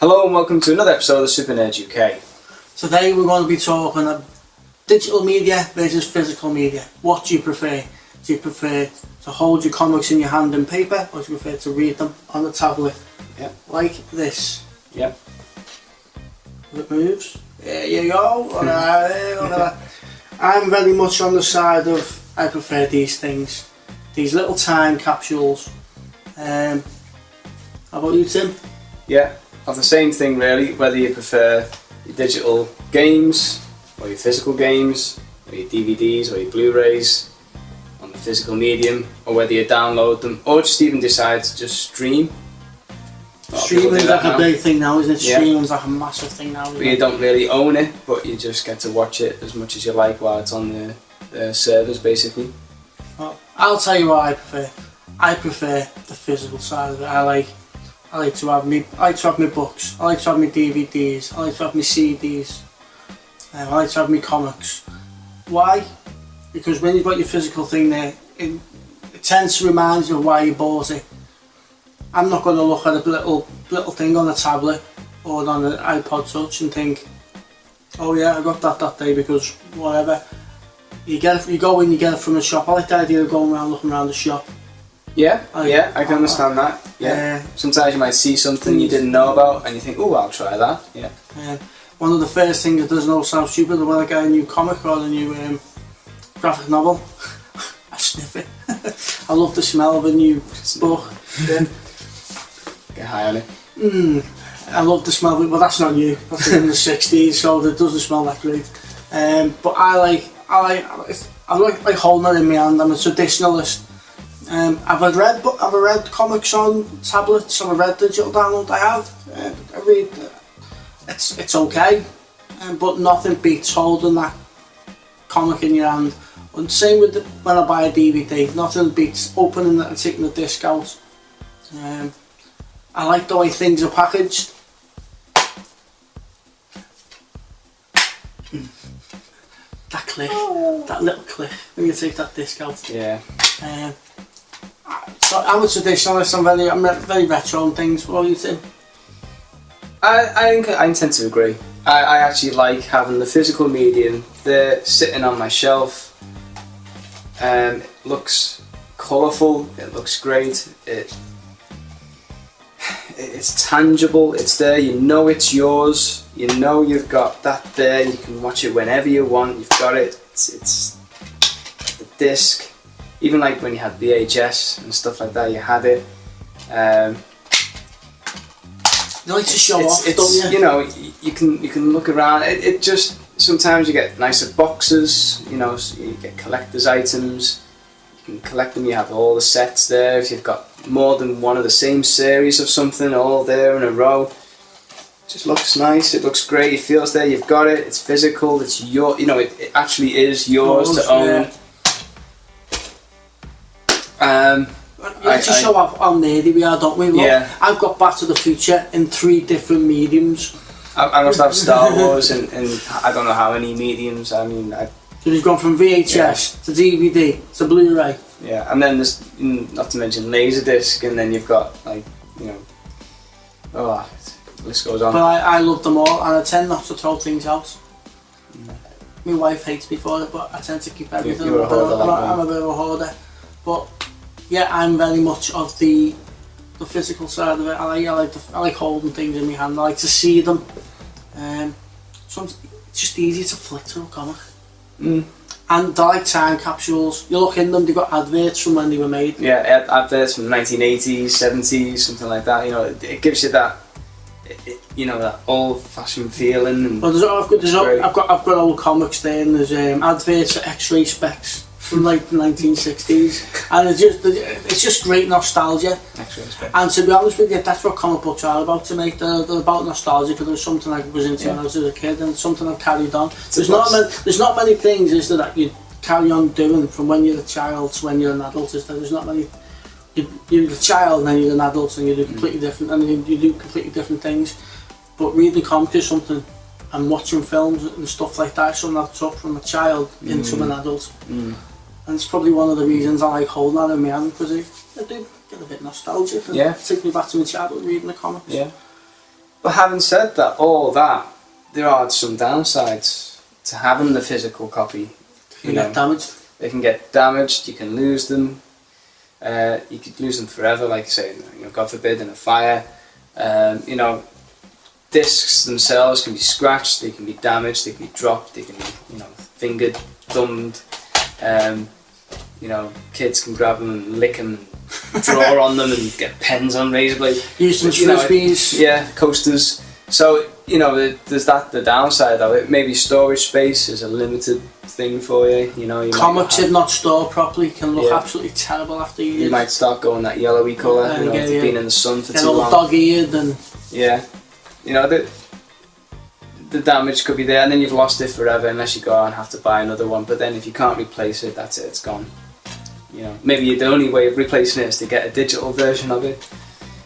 Hello and welcome to another episode of Super Nerd UK. Today we're going to be talking about digital media versus physical media. What do you prefer? Do you prefer to hold your comics in your hand in paper, or do you prefer to read them on the tablet? Yeah. Like this. Yeah. It moves. There you go. I'm very much on the side of I prefer these things. These little time capsules. How about you, Tim? Yeah. Of the same thing really, whether you prefer your digital games or your physical games or your DVDs or your Blu-rays on the physical medium, or whether you download them or just even decide to just stream. Streaming's like a big thing now, isn't it? Yeah. Streaming's like a massive thing now. But you don't really own it, but you just get to watch it as much as you like while it's on the servers basically. Well, I'll tell you what I prefer. I prefer the physical side of it. I like to have my books, I like to have my DVDs, I like to have my CDs, I like to have my comics. Why? Because when you've got your physical thing there, it tends to remind you of why you bought it. I'm not going to look at a little thing on a tablet or on an iPod Touch and think, oh yeah, I got that day because whatever. You go in, you get it from a shop. I like the idea of going around looking around the shop. Yeah, I can understand that. Yeah. Sometimes you might see something you didn't know about and you think, oh, I'll try that. Yeah. One of the first things that doesn't all sound stupid is when I get a new comic or a new graphic novel, I sniff it. I love the smell of a new book. Get high on it. I love the smell of it, but that's not new. That's in the 60s, so it doesn't smell that great. But I like holding it in my hand. I'm a traditionalist. I've read comics on tablets, I've read digital download. I have. I read. It's okay, but nothing beats holding that comic in your hand. And same with when I buy a DVD. Nothing beats opening it and taking the disc out. I like the way things are packaged. That click, that little click when you take that disc out. Yeah. So I'm a traditionalist. I'm very retro on things. What do you think? I tend to agree. I actually like having the physical medium there sitting on my shelf. It looks colourful. It looks great. It's tangible. It's there. You know it's yours. You know you've got that there. You can watch it whenever you want. You've got it. It's the disc. Even like when you had VHS and stuff like that, you had it. You like to show off, don't you? You know, you can look around. It just, sometimes you get nicer boxes. You know, so you get collector's items. You can collect them. You have all the sets there. If you've got more than one of the same series of something, all there in a row, it just looks nice. It looks great. It feels there. You've got it. It's physical. It's your. You know, it actually is yours to own. Yeah. We like to show off how nerdy we are, don't we? Look, yeah. I've got Back to the Future in 3 different mediums. I must have Star Wars and I don't know how many mediums. I mean, so you've gone from VHS to DVD to Blu-ray. Yeah, and then there's, not to mention Laserdisc, and then you've got like, you know, the list goes on. But I love them all, and I tend not to throw things out. My wife hates me for it, but I tend to keep everything. You're a hoarder, I'm a bit of a hoarder. But yeah, I'm very much of the physical side of it. I like holding things in my hand. I like to see them. It's just easy to flick through a comic. And I like time capsules. You look in them, they've got adverts from when they were made. Yeah, adverts from the 1980s, 70s, something like that. You know, it gives you that, you know, that old-fashioned feeling. And well, I've got old comics there, and there's adverts for X-ray specs from like the 1960s, and it's just great nostalgia. And to be honest with you, that's what comic books are about to me. They're about nostalgia, because there's something I was into when I was a kid, and it's something I've carried on. There's not many things, is there, that you carry on doing from when you're a child to when you're an adult. Is there? There's not many. You're a child and then you're an adult, and you do completely different, and you do completely different things. But reading comics is something, and watching films and stuff like that, is something I've took from a child into an adult. And it's probably one of the reasons I like holding that in my hand, because I do get a bit nostalgic and take me back to my childhood reading the comics. Yeah. But having said that, all that, there are some downsides to having the physical copy. You get damaged. They can get damaged. You can lose them. You could lose them forever, like you say. You know, God forbid, in a fire. You know, discs themselves can be scratched. They can be damaged. They can be dropped. They can be, you know, fingered, thumbed. You know, kids can grab them and lick them, and draw on them, and get pens on razor blades. Use them as frisbees. Yeah, coasters. So, you know, there's the downside of it. Maybe storage space is a limited thing for you. You know, comics, if not stored properly, can look absolutely terrible after years. You might start going that yellowy colour, you know, after being in the sun for too long. Dog-eared and... Yeah. You know, the damage could be there, and then you've lost it forever unless you go out and have to buy another one. But then if you can't replace it, that's it, it's gone. You know, maybe the only way of replacing it is to get a digital version of it.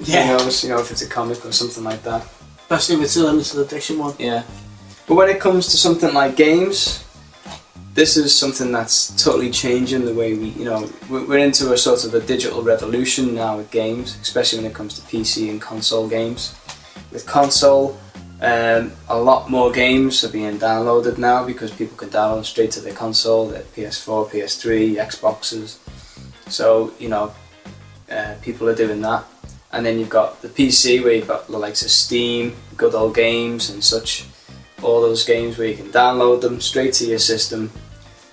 Yeah. Who knows, you know, if it's a comic or something like that. Especially if it's a limited edition one. Yeah. But when it comes to something like games, this is something that's totally changing the way we, you know, we're into a sort of a digital revolution now with games, especially when it comes to PC and console games. With console, a lot more games are being downloaded now because people can download them straight to their console, their PS4, PS3, Xboxes. So, you know, people are doing that. And then you've got the PC where you've got the likes of Steam, Good Old Games and such. All those games where you can download them straight to your system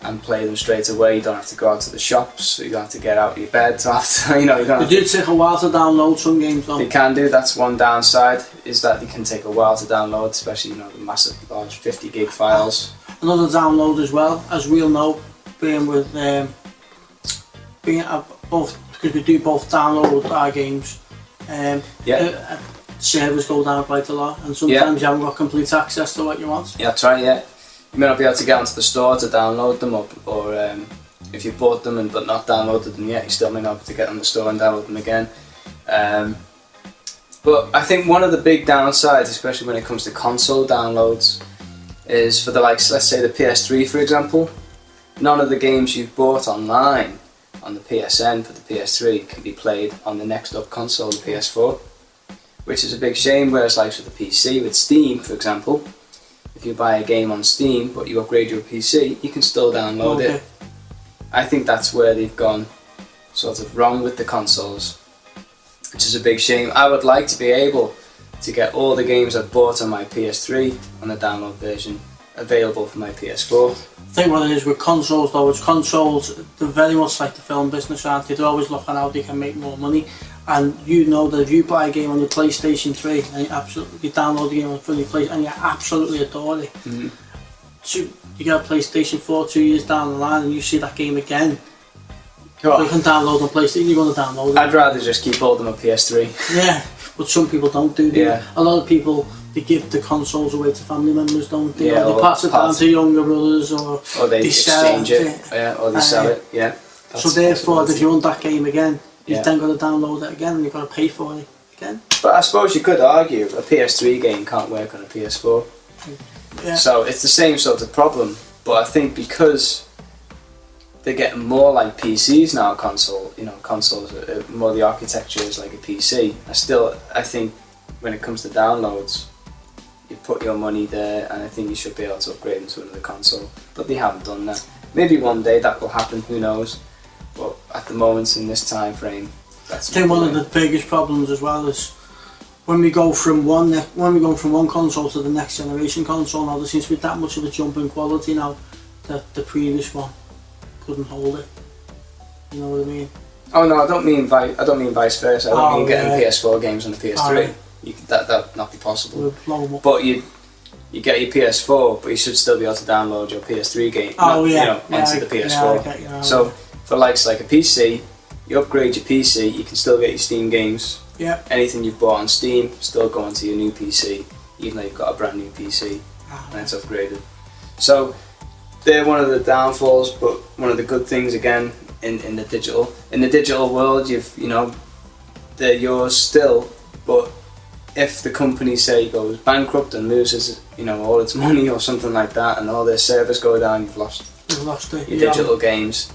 and play them straight away. You don't have to go out to the shops, so you don't have to get out of your bed to have to, you know, you don't have It did take a while to download some games though. They can do, that's one downside, is that they can take a while to download, especially, you know, the massive large 50 gig files. Another download as well, as we'll know, being with both, because we do both download our games. Servers go down quite a lot, and sometimes you haven't got complete access to what you want. Yeah, that's right, yeah. You may not be able to get onto the store to download them, or if you bought them but not downloaded them yet, you still may not be able to get on the store and download them again. But I think one of the big downsides, especially when it comes to console downloads, is for the likes, let's say the PS3 for example, none of the games you've bought online on the PSN for the PS3 can be played on the next up console, the PS4, which is a big shame. Whereas like with the PC, with Steam for example, if you buy a game on Steam but you upgrade your PC, you can still download it. I think that's where they've gone sort of wrong with the consoles, which is a big shame. I would like to be able to get all the games I've bought on my PS3 on the download version available for my PS4. I think what it is with consoles though, it's consoles, they're very much like the film business, aren't they? They're always looking how they can make more money, and you know that if you buy a game on your PlayStation 3 and you download the game from your PlayStation and you absolutely adore it, so you get a PlayStation 4 2 years down the line and you see that game again, you can download on PlayStation, you're going to download it. I'd rather just keep holding my PS3. Yeah, but some people don't do that. Yeah. A lot of people, they give the consoles away to family members, don't they? Yeah, or they pass it down to younger brothers, or they exchange it. Yeah, or they sell it. Yeah. So therefore, if you want that game again, you've then got to download it again, and you've got to pay for it again. But I suppose you could argue a PS3 game can't work on a PS4. Yeah. So it's the same sort of problem. But I think because they're getting more like PCs now, consoles, more the architecture is like a PC. I think when it comes to downloads, you put your money there, and I think you should be able to upgrade into another console. But they haven't done that. Maybe one day that will happen, who knows. But at the moment, in this time frame, that's. I think one of the biggest problems as well is when we go from one console to the next generation console. Now there seems to be that much of a jump in quality now that the previous one couldn't hold it. You know what I mean? Oh no, I don't mean vice versa. I don't mean getting PS4 games on the PS3. That'd not be possible. But you get your PS4, but you should still be able to download your PS3 game onto the PS4. So for likes like a PC, you upgrade your PC, you can still get your Steam games. Yeah. Anything you've bought on Steam still go onto your new PC, even though you've got a brand new PC and it's upgraded. So they're one of the downfalls, but one of the good things again in the digital world, they're yours still, but if the company, say, goes bankrupt and loses, all its money or something like that, and all their servers go down, you've lost your digital games.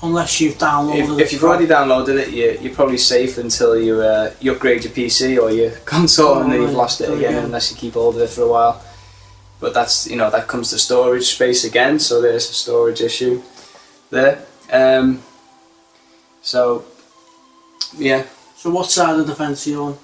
Unless you've downloaded it. If you've already downloaded it, you're probably safe until you upgrade your PC or your console, and then you've lost it again unless you keep hold of it for a while. But that's, you know, that comes to storage space again, so there's a storage issue there. So yeah. So what side of the fence are you on?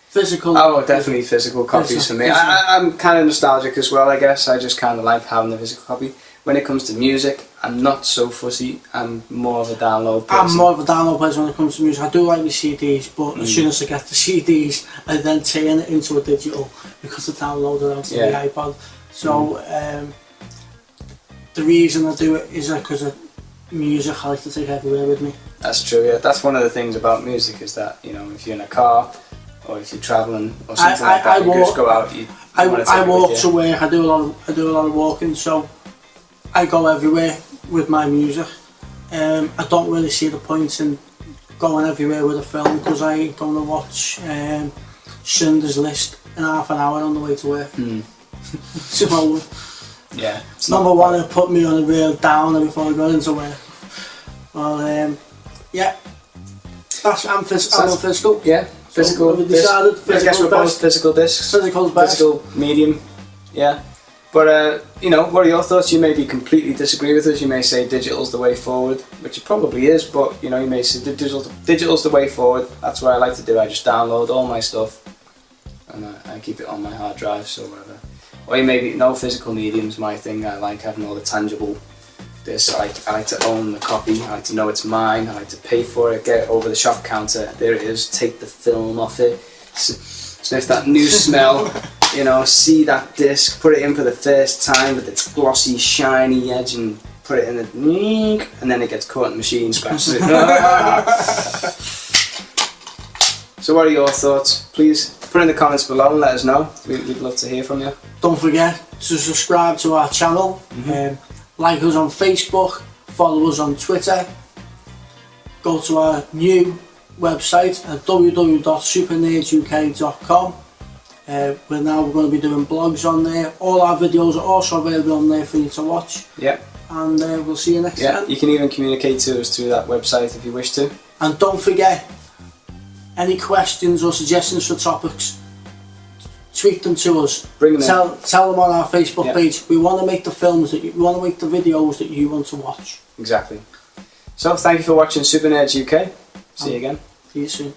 Physical? Oh, definitely physical copies for me. I'm kind of nostalgic as well, I guess. I just kind of like having the physical copy. When it comes to music, I'm not so fussy. I'm more of a download person. I'm more of a download person when it comes to music. I do like the CDs, but as soon as I get the CDs, I then turn it into a digital because I download it onto the iPod. So the reason I do it is because of music. I like to take everywhere with me. That's true, yeah. That's one of the things about music, is that, you know, if you're in a car or if you're travelling or something like that, you just go out. I walk to work. I do a lot of walking, so I go everywhere with my music. I don't really see the point in going everywhere with a film, because I ain't going to watch Schindler's List in half an hour on the way to work. So yeah, number one, it put me on a real downer before I got into work. Well, yeah, I'm physical. Yeah, physical. So decided, I guess we're both physical discs. Physical's best. Physical medium. Yeah. But, you know, what are your thoughts? You may completely disagree with us. You may say digital's the way forward, which it probably is, but, you know, you may say digital's the way forward. That's what I like to do. I just download all my stuff and I keep it on my hard drive, so whatever. Or you may be, no, physical medium's my thing. I like having all the tangible discs. I like to own the copy. I like to know it's mine. I like to pay for it, get it over the shop counter. There it is. Take the film off it. Sniff that new smell. You know, see that disc, put it in for the first time with its glossy, shiny edge, and put it in the, and then it gets caught in the machine, scratches it. So what are your thoughts? Please put in the comments below and let us know. We'd love to hear from you. Don't forget to subscribe to our channel, like us on Facebook, follow us on Twitter, go to our new website at www.supernerduk.com. We're going to be doing blogs on there. All our videos are also available on there for you to watch. Yeah. And we'll see you next time. You can even communicate to us through that website if you wish to. And don't forget, any questions or suggestions for topics, tweet them to us. Bring them tell them on our Facebook page. We want to make the films we want to make the videos that you want to watch. Exactly. So thank you for watching Super Nerds UK. See you again. See you soon.